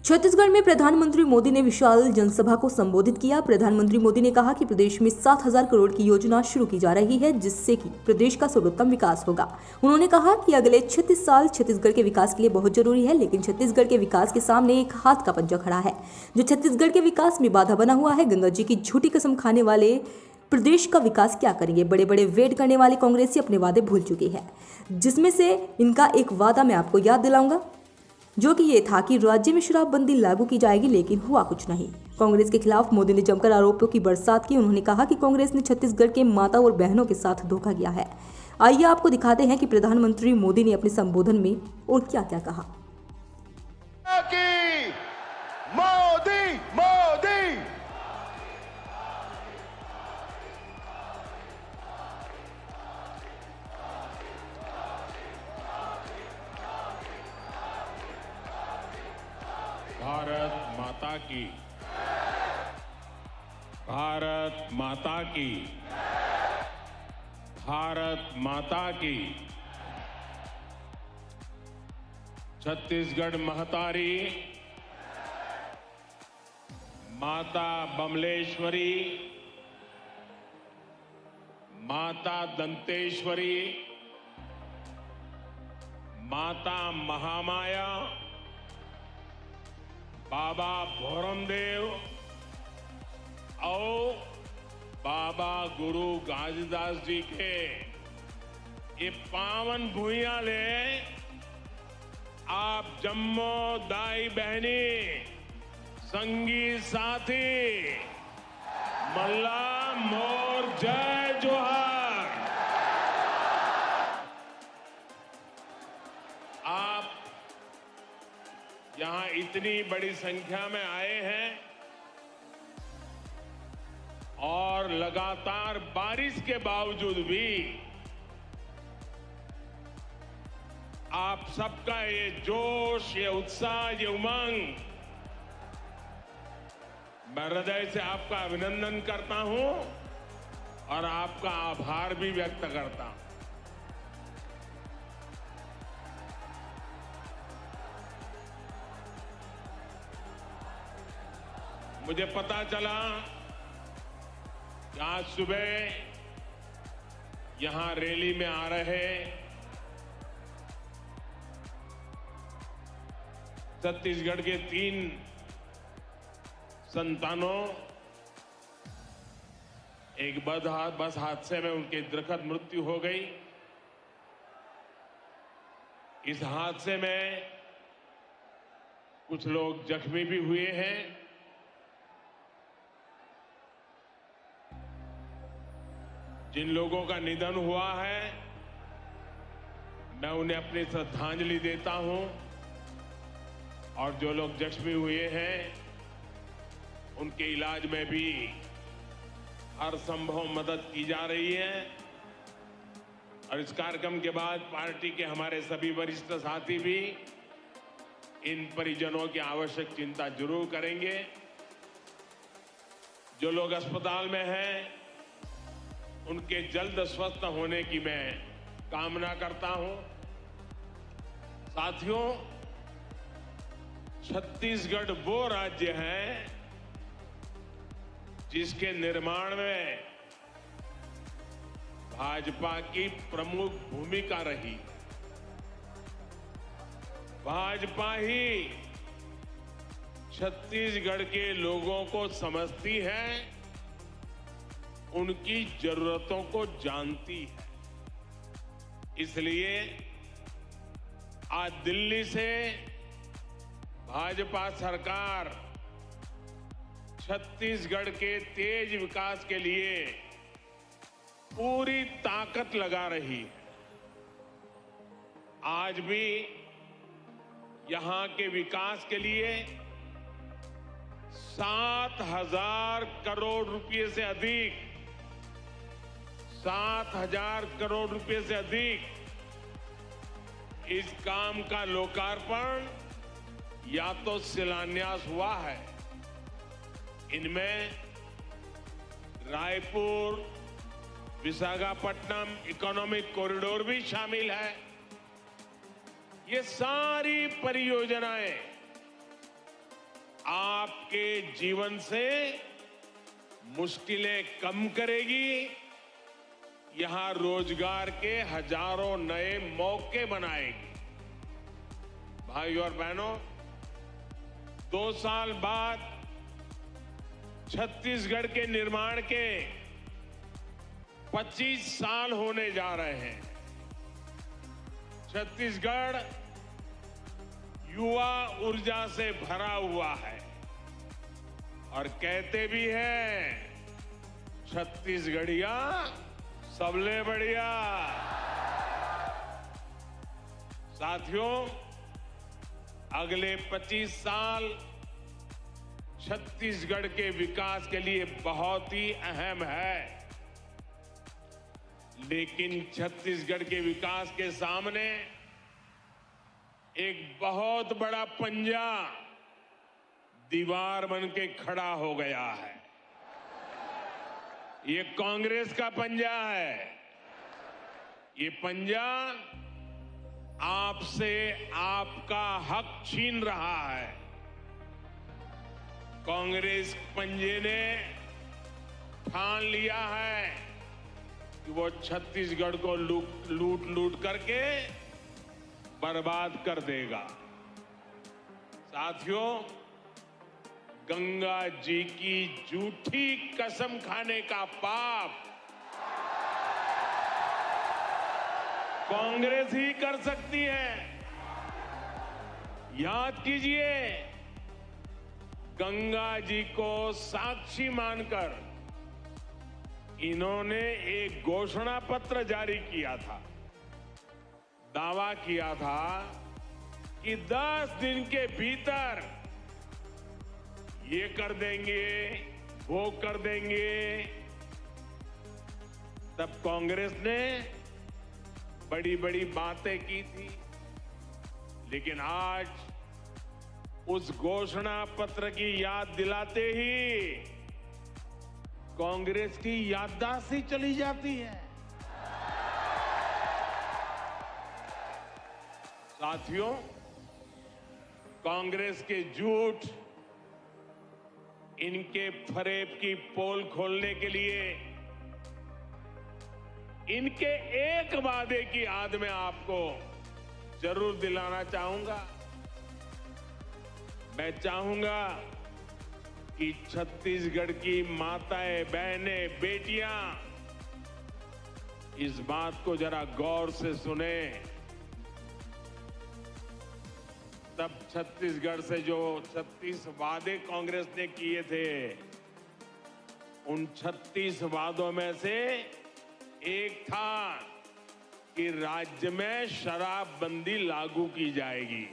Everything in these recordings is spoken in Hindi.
छत्तीसगढ़ में प्रधानमंत्री मोदी ने विशाल जनसभा को संबोधित किया। प्रधानमंत्री मोदी ने कहा कि प्रदेश में 7,000 करोड़ की योजना शुरू की जा रही है, जिससे कि प्रदेश का सर्वोत्तम विकास होगा। उन्होंने कहा कि अगले 36 साल छत्तीसगढ़ के विकास के लिए बहुत जरूरी है, लेकिन छत्तीसगढ़ के विकास के सामने एक हाथ का पंजा खड़ा है, जो छत्तीसगढ़ के विकास में बाधा बना हुआ है। गंगा जी की झूठी कसम खाने वाले प्रदेश का विकास क्या करेंगे? बड़े बड़े वेट करने वाले कांग्रेसी अपने वादे भूल चुकी है, जिसमें से इनका एक वादा मैं आपको याद दिलाऊंगा, जो कि ये था कि राज्य में शराबबंदी लागू की जाएगी, लेकिन हुआ कुछ नहीं। कांग्रेस के खिलाफ मोदी ने जमकर आरोपों की बरसात की। उन्होंने कहा कि कांग्रेस ने छत्तीसगढ़ के माता और बहनों के साथ धोखा किया है। आइए आपको दिखाते हैं कि प्रधानमंत्री मोदी ने अपने संबोधन में और क्या क्या कहा। मोदी मोदी भारत माता की, भारत माता की, भारत माता की। छत्तीसगढ़ महतारी माता बमलेश्वरी, माता दंतेश्वरी, माता महामाया, बाबा भोरमदेव और बाबा गुरु गाजीदास जी के ये पावन भूइयां ले आप जम्मो दाई बहनी, संगी साथी, मल्ला मोर जय जोहार। आप यहां इतनी बड़ी संख्या में आए हैं और लगातार बारिश के बावजूद भी आप सबका ये जोश, ये उत्साह, ये उमंग, मैं हृदय से आपका अभिनंदन करता हूं और आपका आभार भी व्यक्त करता हूं। मुझे पता चला कि आज सुबह यहां रैली में आ रहे छत्तीसगढ़ के 3 संतानों एक बस हादसे में उनकी दुखद मृत्यु हो गई। इस हादसे में कुछ लोग जख्मी भी हुए हैं। जिन लोगों का निधन हुआ है, मैं उन्हें अपनी श्रद्धांजलि देता हूं और जो लोग जख्मी हुए हैं उनके इलाज में भी हर संभव मदद की जा रही है। और इस कार्यक्रम के बाद पार्टी के हमारे सभी वरिष्ठ साथी भी इन परिजनों की आवश्यक चिंता जरूर करेंगे। जो लोग अस्पताल में हैं उनके जल्द स्वस्थ होने की मैं कामना करता हूं। साथियों, छत्तीसगढ़ वो राज्य है जिसके निर्माण में भाजपा की प्रमुख भूमिका रही। भाजपा ही छत्तीसगढ़ के लोगों को समझती है, उनकी जरूरतों को जानती है। इसलिए आज दिल्ली से भाजपा सरकार छत्तीसगढ़ के तेज विकास के लिए पूरी ताकत लगा रही है। आज भी यहां के विकास के लिए 7,000 करोड़ रुपए से अधिक 7,000 करोड़ रुपए से अधिक इस काम का लोकार्पण या तो शिलान्यास हुआ है। इनमें रायपुर विशाखापट्टनम इकोनॉमिक कॉरिडोर भी शामिल है। ये सारी परियोजनाएं आपके जीवन से मुश्किलें कम करेगी, यहां रोजगार के हजारों नए मौके बनाएगी। भाइयों और बहनों, 2 साल बाद छत्तीसगढ़ के निर्माण के 25 साल होने जा रहे हैं। छत्तीसगढ़ युवा ऊर्जा से भरा हुआ है और कहते भी हैं, छत्तीसगढ़िया सबले बढ़िया। साथियों, अगले 25 साल छत्तीसगढ़ के विकास के लिए बहुत ही अहम है, लेकिन छत्तीसगढ़ के विकास के सामने एक बहुत बड़ा पंजा दीवार बन के खड़ा हो गया है। ये कांग्रेस का पंजा है। ये पंजा आपसे आपका हक छीन रहा है। कांग्रेस पंजे ने ठान लिया है कि वो छत्तीसगढ़ को लूट करके बर्बाद कर देगा। साथियों, गंगा जी की झूठी कसम खाने का पाप कांग्रेस ही कर सकती है। याद कीजिए, गंगा जी को साक्षी मानकर इन्होंने एक घोषणा पत्र जारी किया था। दावा किया था कि 10 दिन के भीतर ये कर देंगे, वो कर देंगे। तब कांग्रेस ने बड़ी बड़ी बातें की थी, लेकिन आज उस घोषणा पत्र की याद दिलाते ही कांग्रेस की याददाश्त ही चली जाती है। साथियों, कांग्रेस के झूठ, इनके फरेब की पोल खोलने के लिए इनके एक वादे की याद में आपको जरूर दिलाना चाहूंगा। मैं चाहूंगा कि छत्तीसगढ़ की माताएं, बहनें, बेटियां इस बात को जरा गौर से सुने। तब छत्तीसगढ़ से जो 36 वादे कांग्रेस ने किए थे, उन 36 वादों में से एक था कि राज्य में शराबबंदी लागू की जाएगी।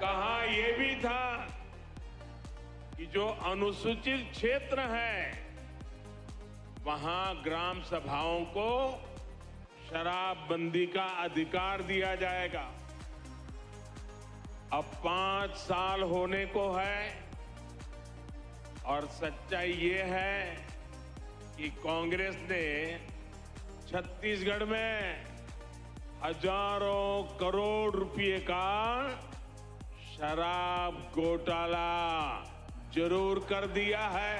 कहा यह भी था कि जो अनुसूचित क्षेत्र है, वहां ग्राम सभाओं को शराबबंदी का अधिकार दिया जाएगा। अब 5 साल होने को है और सच्चाई ये है कि कांग्रेस ने छत्तीसगढ़ में हजारों करोड़ रुपए का शराब घोटाला जरूर कर दिया है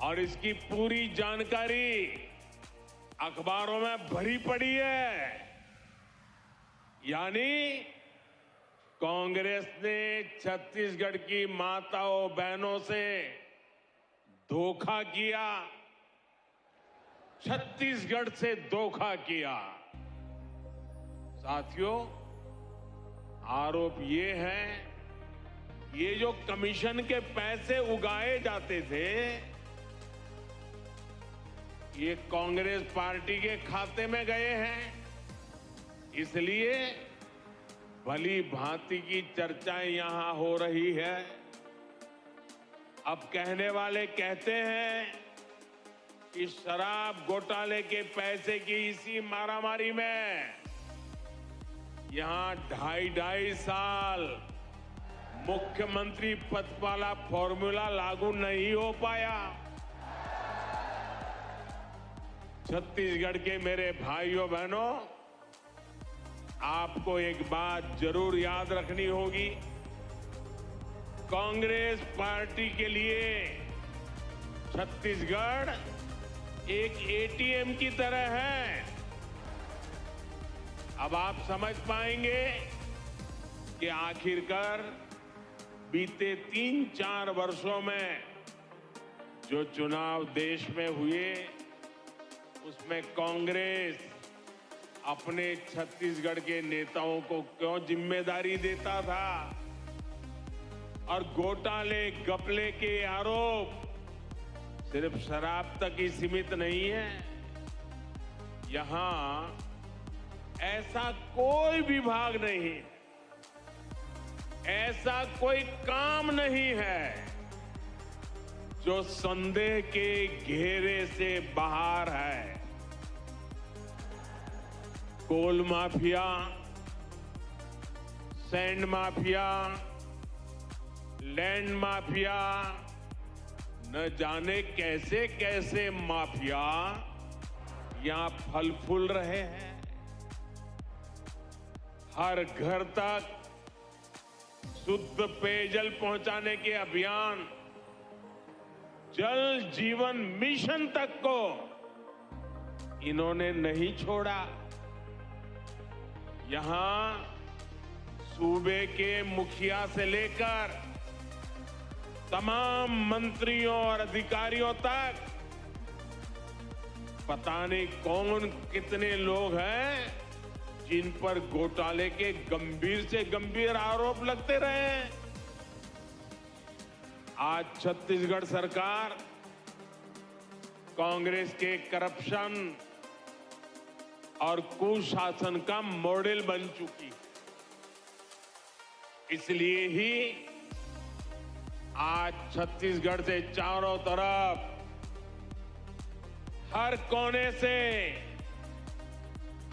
और इसकी पूरी जानकारी अखबारों में भरी पड़ी है। यानी कांग्रेस ने छत्तीसगढ़ की माताओं, बहनों से धोखा किया, छत्तीसगढ़ से धोखा किया। साथियों, आरोप ये है, ये जो कमीशन के पैसे उगाए जाते थे, ये कांग्रेस पार्टी के खाते में गए हैं। इसलिए भली भांति की चर्चाएं यहां हो रही है। अब कहने वाले कहते हैं कि शराब घोटाले के पैसे की इसी मारामारी में यहां 2.5 साल मुख्यमंत्री पद वाला फॉर्मूला लागू नहीं हो पाया। छत्तीसगढ़ के मेरे भाइयों बहनों, आपको एक बात जरूर याद रखनी होगी, कांग्रेस पार्टी के लिए छत्तीसगढ़ एक एटीएम की तरह है। अब आप समझ पाएंगे कि आखिरकार बीते 3-4 वर्षों में जो चुनाव देश में हुए, उसमें कांग्रेस अपने छत्तीसगढ़ के नेताओं को क्यों जिम्मेदारी देता था और घोटाले घपले के आरोप सिर्फ शराब तक ही सीमित नहीं है। यहां ऐसा कोई विभाग नहीं, ऐसा कोई काम नहीं है जो संदेह के घेरे से बाहर है। Coal mafia, sand mafia, land mafia, न जाने कैसे कैसे माफिया यहां फल फूल रहे हैं। हर घर तक शुद्ध पेयजल पहुंचाने के अभियान, जल जीवन मिशन तक को इन्होंने नहीं छोड़ा। यहां सूबे के मुखिया से लेकर तमाम मंत्रियों और अधिकारियों तक पता नहीं कौन कितने लोग हैं जिन पर घोटाले के गंभीर से गंभीर आरोप लगते रहे। आज छत्तीसगढ़ सरकार कांग्रेस के करप्शन और कुशासन का मॉडल बन चुकी है। इसलिए ही आज छत्तीसगढ़ से चारों तरफ, हर कोने से,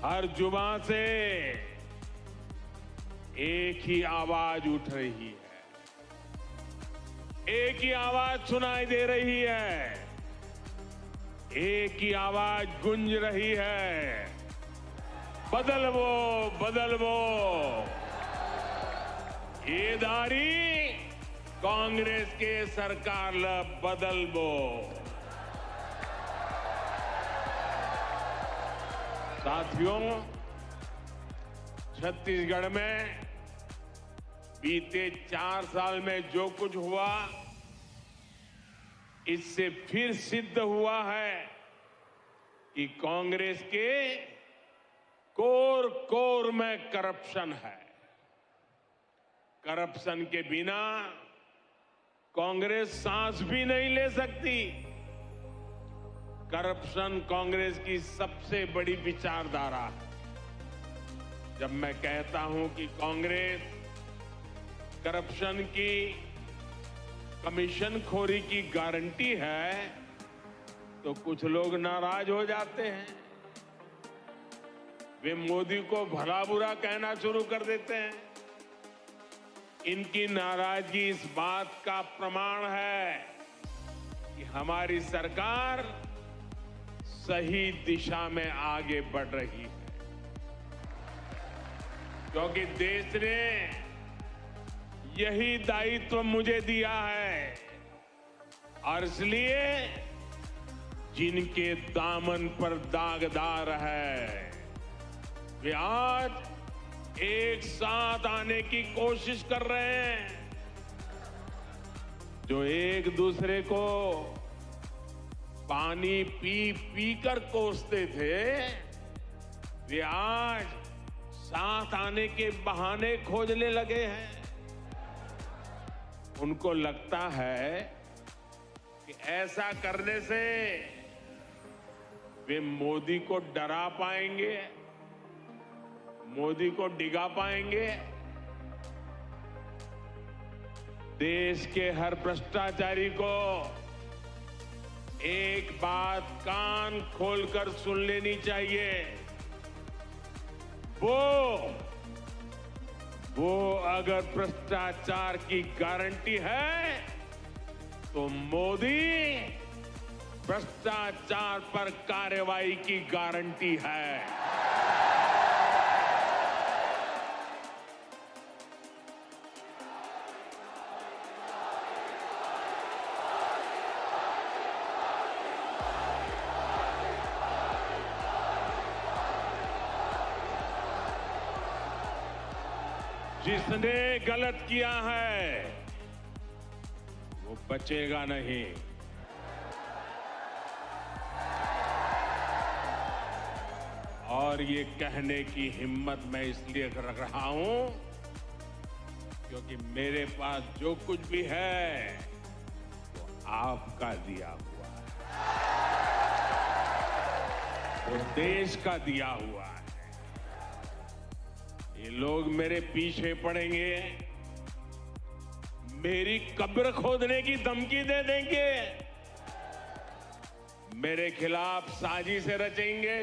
हर जुबान से एक ही आवाज उठ रही है, एक ही आवाज सुनाई दे रही है, एक ही आवाज गूंज रही है, बदलवो बदलवो। ये दारी कांग्रेस के सरकार ल बदलवो। साथियों, छत्तीसगढ़ में बीते 4 साल में जो कुछ हुआ, इससे फिर सिद्ध हुआ है कि कांग्रेस के कोर कोर में करप्शन है। करप्शन के बिना कांग्रेस सांस भी नहीं ले सकती। करप्शन कांग्रेस की सबसे बड़ी विचारधारा है। जब मैं कहता हूं कि कांग्रेस करप्शन की, कमीशन खोरी की गारंटी है, तो कुछ लोग नाराज हो जाते हैं। वे मोदी को भला बुरा कहना शुरू कर देते हैं। इनकी नाराजगी इस बात का प्रमाण है कि हमारी सरकार सही दिशा में आगे बढ़ रही है, क्योंकि देश ने यही दायित्व मुझे दिया है। और इसलिए जिनके दामन पर दागदार है, वे आज एक साथ आने की कोशिश कर रहे हैं। जो एक दूसरे को पानी पी पी कर कोसते थे, वे आज साथ आने के बहाने खोजने लगे हैं। उनको लगता है कि ऐसा करने से वे मोदी को डरा पाएंगे, मोदी को डिगा पाएंगे। देश के हर भ्रष्टाचारी को एक बात कान खोलकर सुन लेनी चाहिए। वो अगर भ्रष्टाचार की गारंटी है, तो मोदी भ्रष्टाचार पर कार्रवाई की गारंटी है। जिसने गलत किया है वो बचेगा नहीं। और ये कहने की हिम्मत मैं इसलिए रख रहा हूं क्योंकि मेरे पास जो कुछ भी है वो आपका दिया हुआ है, वो देश का दिया हुआ है। ये लोग मेरे पीछे पड़ेंगे, मेरी कब्र खोदने की धमकी दे देंगे, मेरे खिलाफ साजिशें रचेंगे,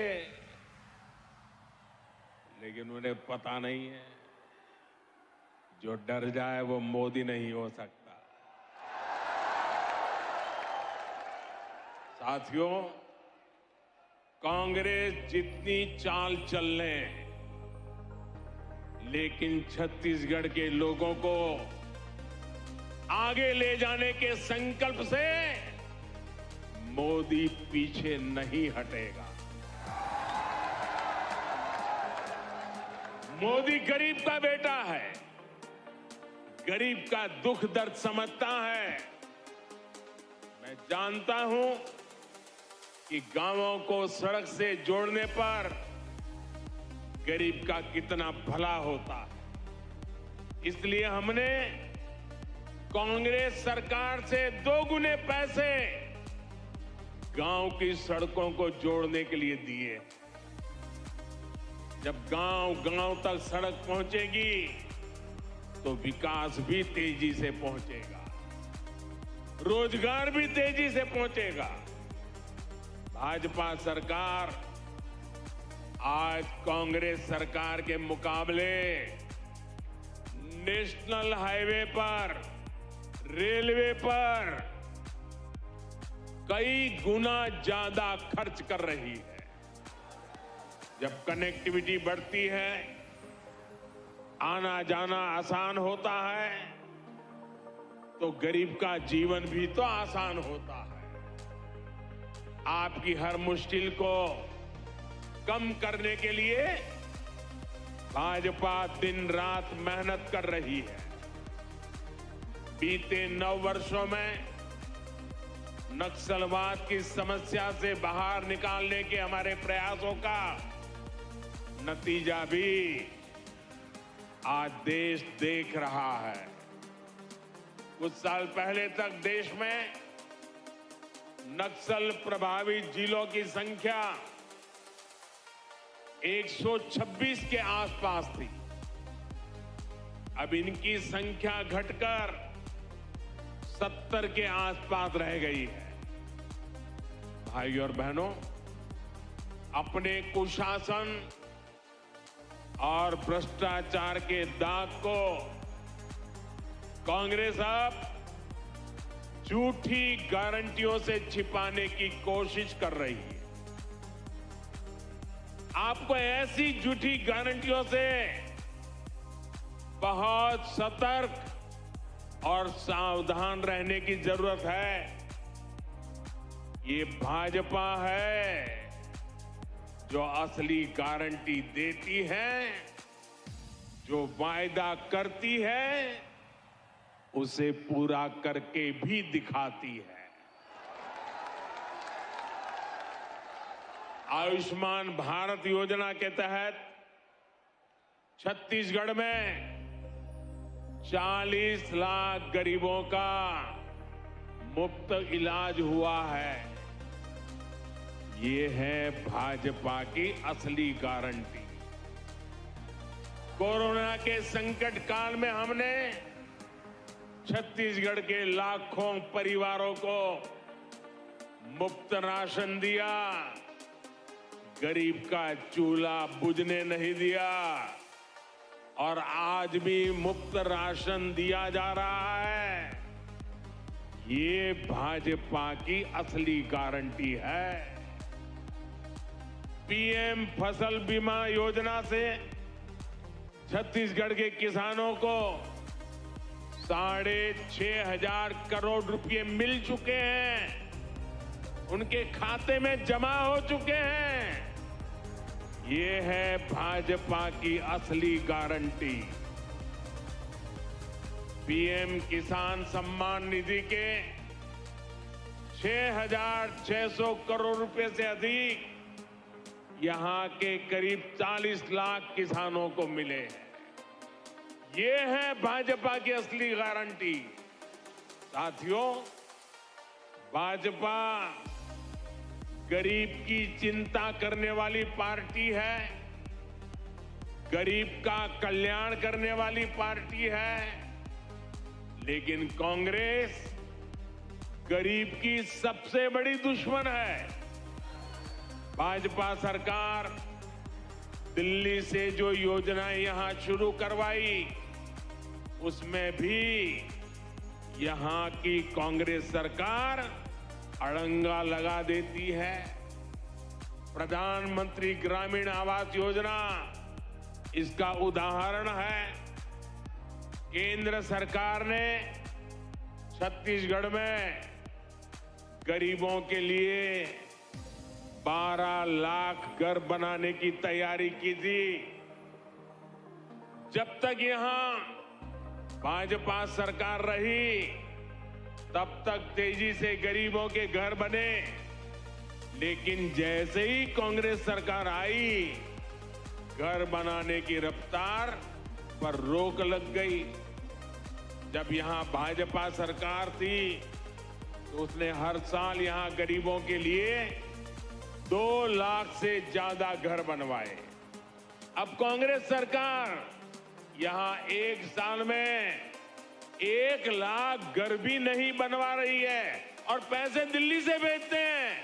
लेकिन उन्हें पता नहीं है जो डर जाए वो मोदी नहीं हो सकता। साथियों, कांग्रेस जितनी चाल चल ले, लेकिन छत्तीसगढ़ के लोगों को आगे ले जाने के संकल्प से मोदी पीछे नहीं हटेगा। मोदी गरीब का बेटा है, गरीब का दुख दर्द समझता है। मैं जानता हूं कि गांवों को सड़क से जोड़ने पर गरीब का कितना भला होता है। इसलिए हमने कांग्रेस सरकार से 2 गुने पैसे गांव की सड़कों को जोड़ने के लिए दिए। जब गांव-गांव तक सड़क पहुंचेगी तो विकास भी तेजी से पहुंचेगा, रोजगार भी तेजी से पहुंचेगा। भाजपा सरकार आज कांग्रेस सरकार के मुकाबले नेशनल हाईवे पर, रेलवे पर कई गुना ज्यादा खर्च कर रही है। जब कनेक्टिविटी बढ़ती है, आना जाना आसान होता है, तो गरीब का जीवन भी तो आसान होता है। आपकी हर मुश्किल को कम करने के लिए भाजपा दिन रात मेहनत कर रही है। बीते 9 वर्षों में नक्सलवाद की समस्या से बाहर निकालने के हमारे प्रयासों का नतीजा भी आज देश देख रहा है। कुछ साल पहले तक देश में नक्सल प्रभावित जिलों की संख्या 126 के आसपास थी। अब इनकी संख्या घटकर 70 के आसपास रह गई है। भाइयों और बहनों, अपने कुशासन और भ्रष्टाचार के दाग को कांग्रेस अब झूठी गारंटियों से छिपाने की कोशिश कर रही है। आपको ऐसी झूठी गारंटियों से बहुत सतर्क और सावधान रहने की जरूरत है। ये भाजपा है जो असली गारंटी देती है, जो वायदा करती है उसे पूरा करके भी दिखाती है। आयुष्मान भारत योजना के तहत छत्तीसगढ़ में 40 लाख गरीबों का मुफ्त इलाज हुआ है। ये है भाजपा की असली गारंटी। कोरोना के संकट काल में हमने छत्तीसगढ़ के लाखों परिवारों को मुफ्त राशन दिया, गरीब का चूल्हा बुझने नहीं दिया और आज भी मुफ्त राशन दिया जा रहा है। ये भाजपा की असली गारंटी है। पीएम फसल बीमा योजना से छत्तीसगढ़ के किसानों को 6,500 करोड़ रुपए मिल चुके हैं, उनके खाते में जमा हो चुके हैं। ये है भाजपा की असली गारंटी। पीएम किसान सम्मान निधि के 6,600 करोड़ रुपए से अधिक यहां के करीब 40 लाख किसानों को मिले हैं। ये है भाजपा की असली गारंटी। साथियों, भाजपा गरीब की चिंता करने वाली पार्टी है, गरीब का कल्याण करने वाली पार्टी है, लेकिन कांग्रेस गरीब की सबसे बड़ी दुश्मन है। भाजपा सरकार दिल्ली से जो योजनाएं यहां शुरू करवाई, उसमें भी यहां की कांग्रेस सरकार अड़ंगा लगा देती है। प्रधानमंत्री ग्रामीण आवास योजना इसका उदाहरण है। केंद्र सरकार ने छत्तीसगढ़ में गरीबों के लिए 12 लाख घर बनाने की तैयारी की थी। जब तक यहां भाजपा सरकार रही, तब तक तेजी से गरीबों के घर बने, लेकिन जैसे ही कांग्रेस सरकार आई, घर बनाने की रफ्तार पर रोक लग गई। जब यहां भाजपा सरकार थी, तो उसने हर साल यहां गरीबों के लिए 2 लाख से ज्यादा घर बनवाए। अब कांग्रेस सरकार यहां एक साल में 1 लाख घर भी नहीं बनवा रही है और पैसे दिल्ली से भेजते हैं।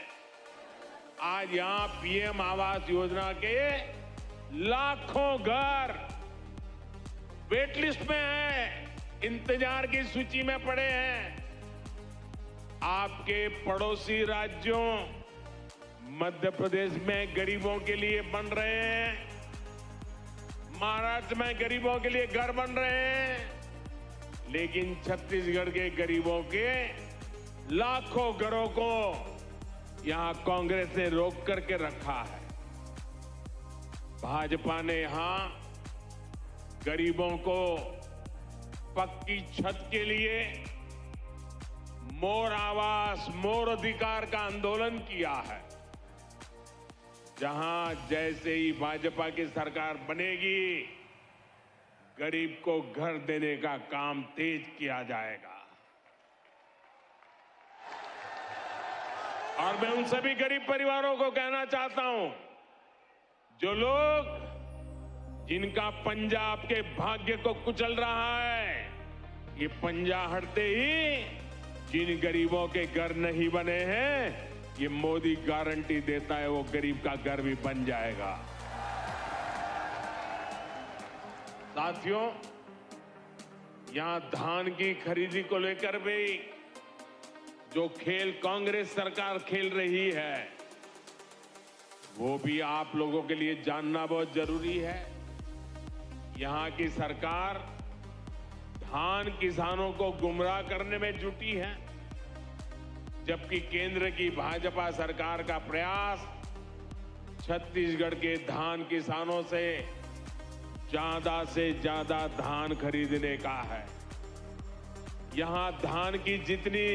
आज यहां पीएम आवास योजना के लाखों घर वेट लिस्ट में हैं, इंतजार की सूची में पड़े हैं। आपके पड़ोसी राज्यों मध्य प्रदेश में गरीबों के लिए बन रहे हैं, महाराष्ट्र में गरीबों के लिए घर बन रहे हैं, लेकिन छत्तीसगढ़ के गरीबों के लाखों घरों को यहां कांग्रेस ने रोक करके रखा है। भाजपा ने यहां गरीबों को पक्की छत के लिए मोर आवास मोर अधिकार का आंदोलन किया है। जहां जैसे ही भाजपा की सरकार बनेगी, गरीब को घर देने का काम तेज किया जाएगा। और मैं उन सभी गरीब परिवारों को कहना चाहता हूं, जो लोग जिनका पंजा आपके भाग्य को कुचल रहा है, ये पंजा हटते ही जिन गरीबों के घर नहीं बने हैं, ये मोदी गारंटी देता है वो गरीब का घर भी बन जाएगा। साथियों, यहां धान की खरीदी को लेकर भी जो खेल कांग्रेस सरकार खेल रही है, वो भी आप लोगों के लिए जानना बहुत जरूरी है। यहां की सरकार धान किसानों को गुमराह करने में जुटी है, जबकि केंद्र की भाजपा सरकार का प्रयास छत्तीसगढ़ के धान किसानों से ज्यादा धान खरीदने का है। यहां धान की जितनी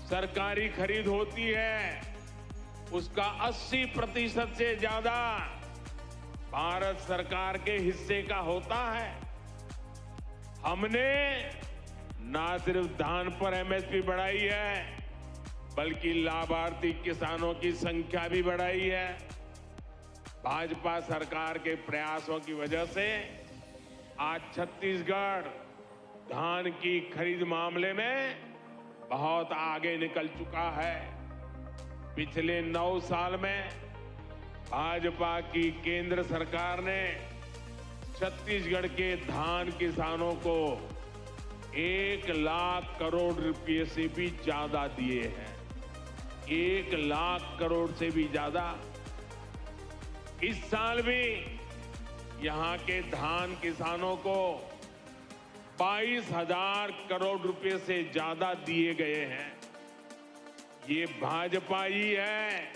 सरकारी खरीद होती है, उसका 80% से ज्यादा भारत सरकार के हिस्से का होता है। हमने ना सिर्फ धान पर एमएसपी बढ़ाई है, बल्कि लाभार्थी किसानों की संख्या भी बढ़ाई है। भाजपा सरकार के प्रयासों की वजह से आज छत्तीसगढ़ धान की खरीद मामले में बहुत आगे निकल चुका है। पिछले 9 साल में भाजपा की केंद्र सरकार ने छत्तीसगढ़ के धान किसानों को 1 लाख करोड़ रुपए से भी ज्यादा दिए हैं। 1 लाख करोड़ से भी ज्यादा। इस साल भी यहां के धान किसानों को 22,000 करोड़ रुपए से ज्यादा दिए गए हैं। ये भाजपा ही है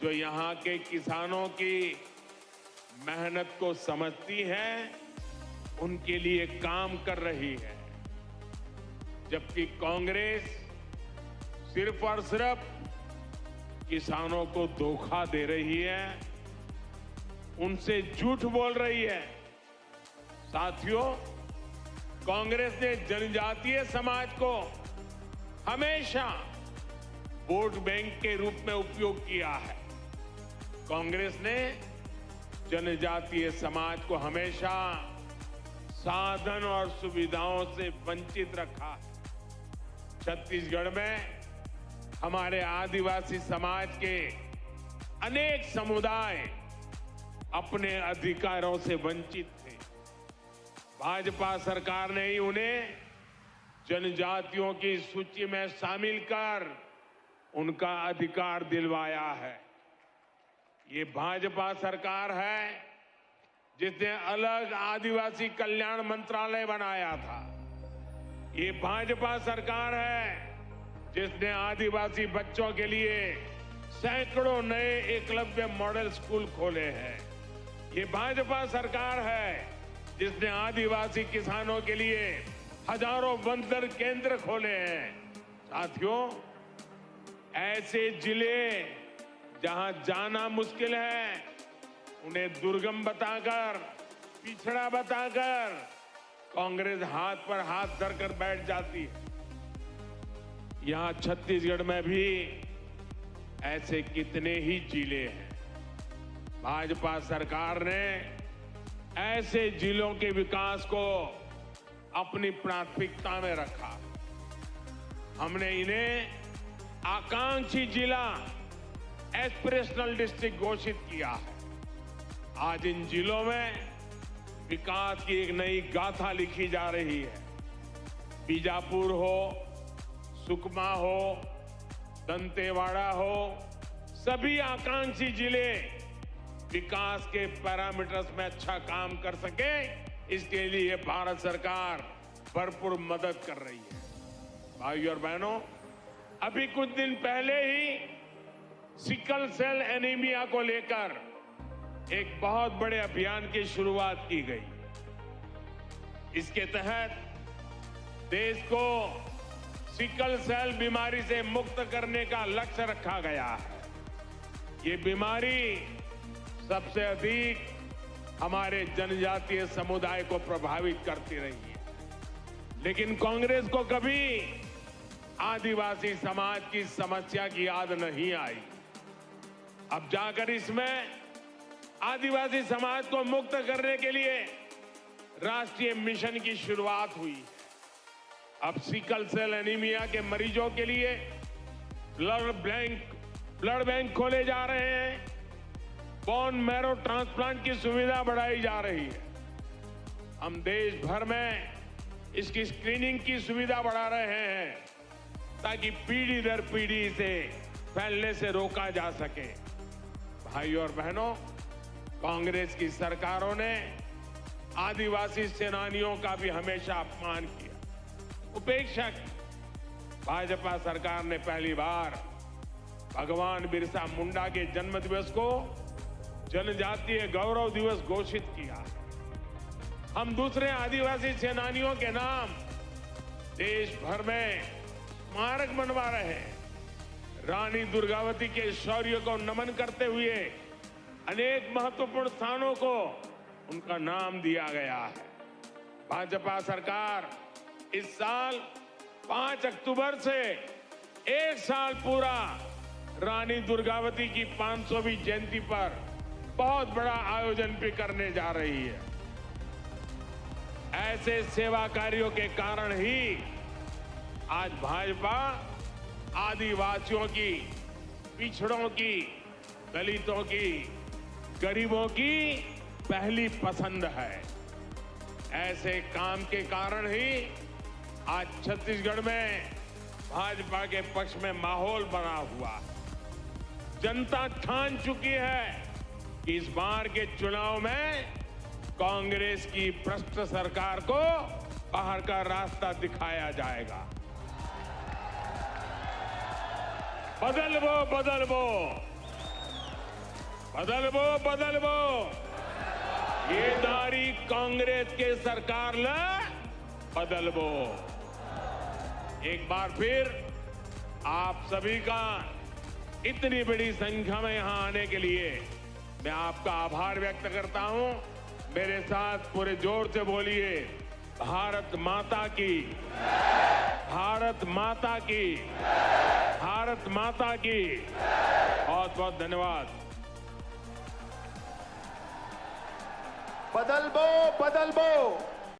जो यहां के किसानों की मेहनत को समझती है, उनके लिए काम कर रही है। जबकि कांग्रेस सिर्फ और सिर्फ किसानों को धोखा दे रही है, उनसे झूठ बोल रही है। साथियों, कांग्रेस ने जनजातीय समाज को हमेशा वोट बैंक के रूप में उपयोग किया है। कांग्रेस ने जनजातीय समाज को हमेशा साधन और सुविधाओं से वंचित रखा है। छत्तीसगढ़ में हमारे आदिवासी समाज के अनेक समुदाय अपने अधिकारों से वंचित थे। भाजपा सरकार ने ही उन्हें जनजातियों की सूची में शामिल कर उनका अधिकार दिलवाया है। ये भाजपा सरकार है जिसने अलग आदिवासी कल्याण मंत्रालय बनाया था। ये भाजपा सरकार है जिसने आदिवासी बच्चों के लिए सैकड़ों नए एकलव्य मॉडल स्कूल खोले हैं। ये भाजपा सरकार है जिसने आदिवासी किसानों के लिए हजारों बंदर केंद्र खोले हैं। साथियों, ऐसे जिले जहां जाना मुश्किल है, उन्हें दुर्गम बताकर, पिछड़ा बताकर कांग्रेस हाथ पर हाथ धरकर बैठ जाती है। यहां छत्तीसगढ़ में भी ऐसे कितने ही जिले हैं। भाजपा सरकार ने ऐसे जिलों के विकास को अपनी प्राथमिकता में रखा। हमने इन्हें आकांक्षी जिला, एस्पिरेशनल डिस्ट्रिक्ट घोषित किया है। आज इन जिलों में विकास की एक नई गाथा लिखी जा रही है। बीजापुर हो, सुकमा हो, दंतेवाड़ा हो, सभी आकांक्षी जिले विकास के पैरामीटर्स में अच्छा काम कर सके, इसके लिए भारत सरकार भरपूर मदद कर रही है। भाइयों और बहनों, अभी कुछ दिन पहले ही सिकल सेल एनीमिया को लेकर एक बहुत बड़े अभियान की शुरुआत की गई। इसके तहत देश को सिकल सेल बीमारी से मुक्त करने का लक्ष्य रखा गया है। ये बीमारी सबसे अधिक हमारे जनजातीय समुदाय को प्रभावित करती रही है, लेकिन कांग्रेस को कभी आदिवासी समाज की समस्या की याद नहीं आई। अब जाकर इसमें आदिवासी समाज को मुक्त करने के लिए राष्ट्रीय मिशन की शुरुआत हुई। अब सिकल सेल एनीमिया के मरीजों के लिए ब्लड बैंक खोले जा रहे हैं। बोन मैरो ट्रांसप्लांट की सुविधा बढ़ाई जा रही है। हम देश भर में इसकी स्क्रीनिंग की सुविधा बढ़ा रहे हैं ताकि पीढ़ी दर पीढ़ी इसे फैलने से रोका जा सके। भाइयों और बहनों, कांग्रेस की सरकारों ने आदिवासी सेनानियों का भी हमेशा अपमान किया, उपेक्षा की। भाजपा सरकार ने पहली बार भगवान बिरसा मुंडा के जन्मदिवस को जनजातीय गौरव दिवस घोषित किया। हम दूसरे आदिवासी सेनानियों के नाम देश भर में स्मारक बनवा रहे हैं। रानी दुर्गावती के शौर्य को नमन करते हुए अनेक महत्वपूर्ण स्थानों को उनका नाम दिया गया है। भाजपा सरकार इस साल 5 अक्टूबर से एक साल पूरा रानी दुर्गावती की 500वीं जयंती पर बहुत बड़ा आयोजन भी करने जा रही है। ऐसे सेवा कार्यों के कारण ही आज भाजपा आदिवासियों की, पिछड़ों की, दलितों की, गरीबों की पहली पसंद है। ऐसे काम के कारण ही आज छत्तीसगढ़ में भाजपा के पक्ष में माहौल बना हुआ है। जनता ठान चुकी है कि इस बार के चुनाव में कांग्रेस की भ्रष्ट सरकार को बाहर का रास्ता दिखाया जाएगा। बदलबो बदलबो बदलबो बदलबो ये दारी कांग्रेस के सरकार ला बदलबो। एक बार फिर आप सभी का इतनी बड़ी संख्या में यहां आने के लिए मैं आपका आभार व्यक्त करता हूं। मेरे साथ पूरे जोर से बोलिए, भारत माता की, भारत माता की, भारत माता की। बहुत बहुत धन्यवाद। बदल बो